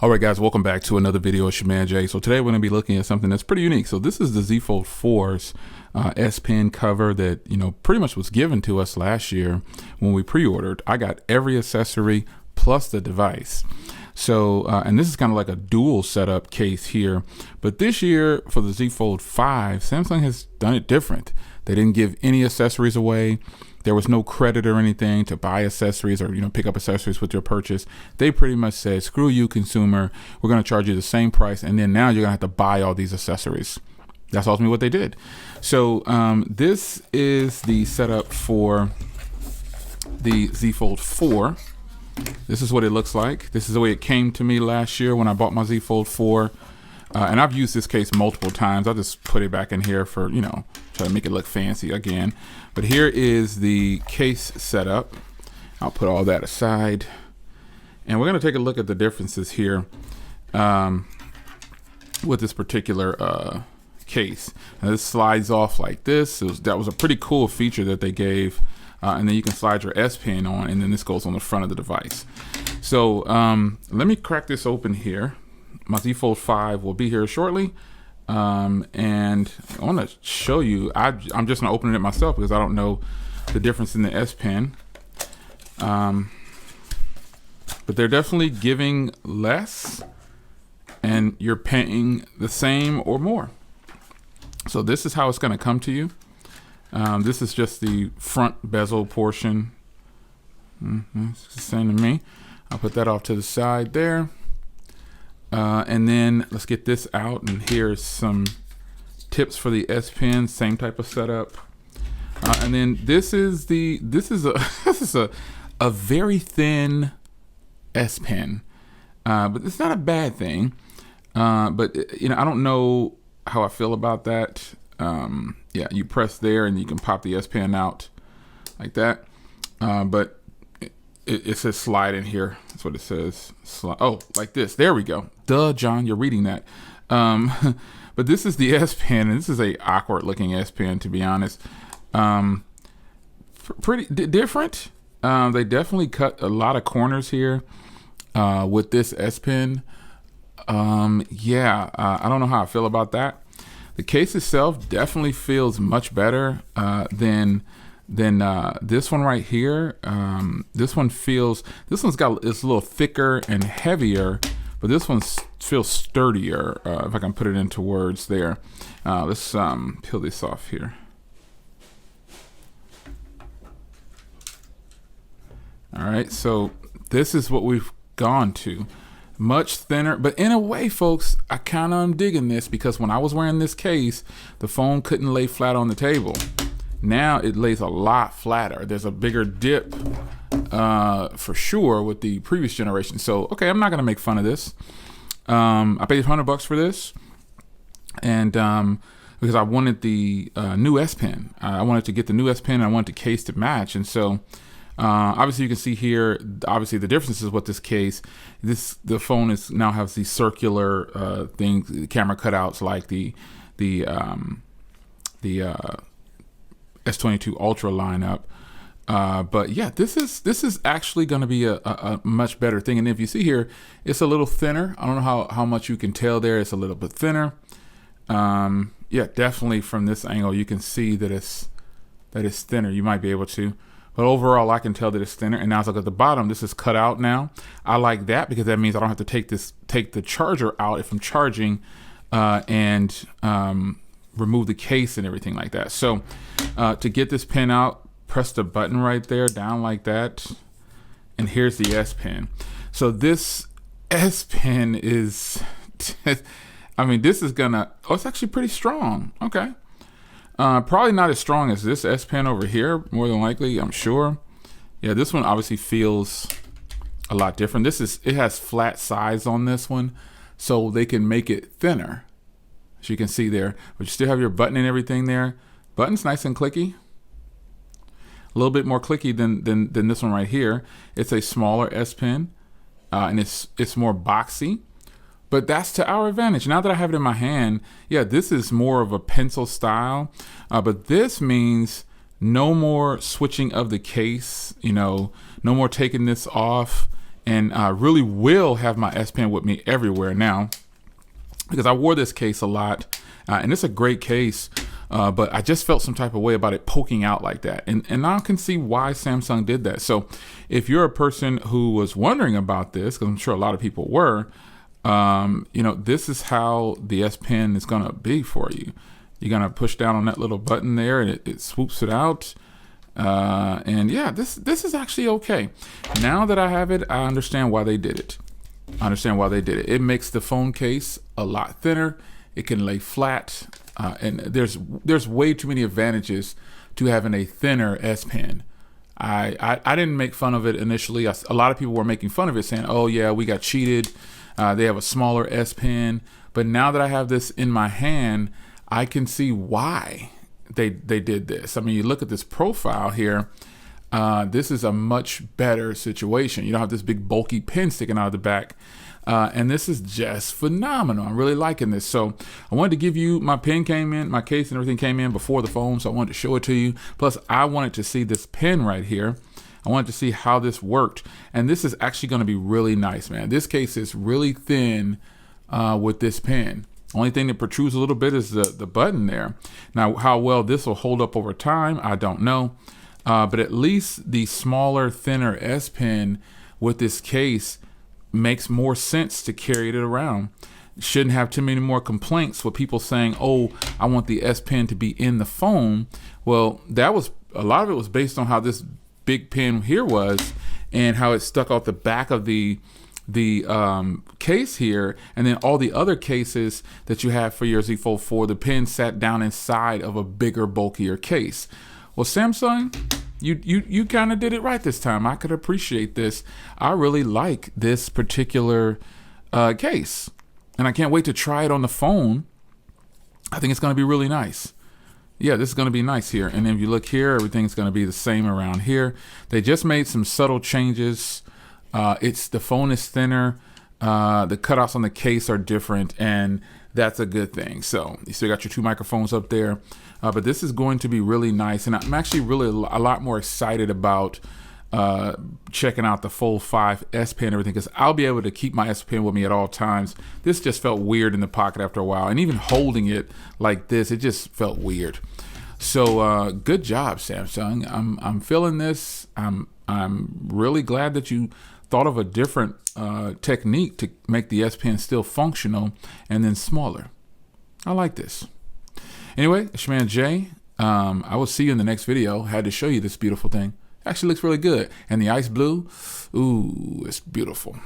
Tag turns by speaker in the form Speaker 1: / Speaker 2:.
Speaker 1: All right, guys, welcome back to another video. It's your man Jay. So today we're going to be looking at something that's pretty unique. So this is the Z Fold5's S Pen cover that, pretty much was given to us last year when we pre-ordered. I got every accessory plus the device. So, and this is kind of like a dual setup case here. But this year for the Z Fold5, Samsung has done it different. They didn't give any accessories away. There was no credit or anything to buy accessories or, pick up accessories with your purchase. They pretty much said, screw you, consumer. We're going to charge you the same price. And then now you're going to have to buy all these accessories. That's ultimately what they did. So this is the setup for the Z Fold 4. This is what it looks like. This is the way it came to me last year when I bought my Z Fold 4. And I've used this case multiple times. I'll just put it back in here for, try to make it look fancy again. But here is the case setup. I'll put all that aside. And we're going to take a look at the differences here with this particular case. Now this slides off like this. That was a pretty cool feature that they gave. And then you can slide your S Pen on, and then this goes on the front of the device. So let me crack this open here. My Z Fold 5 will be here shortly. And I want to show you, I'm just not opening it myself because I don't know the difference in the S Pen. But they're definitely giving less and you're paying the same or more. So this is how it's going to come to you. This is just the front bezel portion. It's the same to me. I'll put that off to the side there. And then let's get this out, and here's some tips for the S Pen, same type of setup. And then this is a very thin S Pen, but it's not a bad thing. But I don't know how I feel about that. Yeah, you press there and you can pop the S Pen out like that. But it says slide in here. That's what it says. Oh, like this. There we go. Duh, John, you're reading that. But this is the S Pen, and this is a awkward looking S Pen, to be honest. Pretty different. They definitely cut a lot of corners here with this S Pen. Yeah, I don't know how I feel about that. The case itself definitely feels much better than this one right here. This one's got, it's a little thicker and heavier, but this one feels sturdier, if I can put it into words there. Let's peel this off here. All right, so this is what we've gone to. Much thinner, but in a way, folks, I kind of am digging this because when I was wearing this case, the phone couldn't lay flat on the table. Now it lays a lot flatter. There's a bigger dip for sure with the previous generation. So, okay, I'm not going to make fun of this. I paid $100 for this, and because I wanted the new S Pen. I wanted to get the new S Pen, and I wanted the case to match. And so, obviously, you can see here, obviously, the differences with this case. The phone now has these circular things, camera cutouts like the S22 Ultra lineup. But yeah, this is actually going to be a much better thing. And if you see here, it's a little thinner. I don't know how much you can tell there. It's a little bit thinner. Yeah, definitely from this angle, you can see that it's thinner. You might be able to. But overall, I can tell that it's thinner. And now, as I look at the bottom, this is cut out now. I like that because that means I don't have to take the charger out if I'm charging and remove the case and everything like that. So to get this pen out, press the button right there, down like that. And here's the S Pen. So this S Pen is, I mean, this is gonna, it's actually pretty strong. Okay. Probably not as strong as this S Pen over here, more than likely, I'm sure. Yeah, this one obviously feels a lot different. It has flat sides on this one, so they can make it thinner, as you can see there. But you still have your button and everything there. Button's nice and clicky. A little bit more clicky than this one right here. It's a smaller S Pen, and it's more boxy. But that's to our advantage. Now that I have it in my hand, yeah, this is more of a pencil style. But this means no more switching of the case, no more taking this off and I really will have my S Pen with me everywhere now, because I wore this case a lot, and it's a great case, but I just felt some type of way about it poking out like that. And now I can see why Samsung did that. So if you're a person who was wondering about this, because I'm sure a lot of people were, you know, this is how the S Pen is going to be for you. You're going to push down on that little button there, and it swoops it out. And yeah, this is actually okay. Now that I have it, I understand why they did it. It makes the phone case a lot thinner. It can lay flat, and there's way too many advantages to having a thinner S Pen. I didn't make fun of it initially. A lot of people were making fun of it, saying, "Oh yeah, we got cheated. They have a smaller S Pen." But now that I have this in my hand, I can see why they did this. I mean, you look at this profile here. This is a much better situation. You don't have this big bulky pen sticking out of the back. And this is just phenomenal. I'm really liking this. So I wanted to give you, my pen came in, my case and everything came in before the phone. So I wanted to show it to you. Plus I wanted to see this pen right here. I wanted to see how this worked. And this is actually going to be really nice, man. This case is really thin with this pen. Only thing that protrudes a little bit is the button there. Now, how well this will hold up over time, I don't know. But at least the smaller, thinner S Pen with this case makes more sense to carry it around. Shouldn't have too many more complaints with people saying, "Oh, I want the S Pen to be in the phone." Well, that was, a lot of it was based on how this big pen here was and how it stuck out the back of the case here, and then all the other cases that you have for your Z Fold 4, the pen sat down inside of a bigger, bulkier case. Well, Samsung, you kind of did it right this time. I could appreciate this. I really like this particular case, and I can't wait to try it on the phone. I think it's going to be really nice. Yeah, this is going to be nice here. And then if you look here, everything's going to be the same around here. They just made some subtle changes. The phone is thinner. The cutouts on the case are different, and that's a good thing. So you still got your two microphones up there, but this is going to be really nice. And I'm actually really a lot more excited about checking out the Fold 5 S Pen and everything, because I'll be able to keep my S Pen with me at all times. This just felt weird in the pocket after a while, and even holding it like this, it just felt weird. So good job, Samsung. I'm feeling this. I'm really glad that you thought of a different technique to make the S Pen still functional and then smaller. I like this. Anyway, it's your man Jay. I will see you in the next video. Had to show you this beautiful thing. Actually looks really good. And the ice blue, ooh, it's beautiful.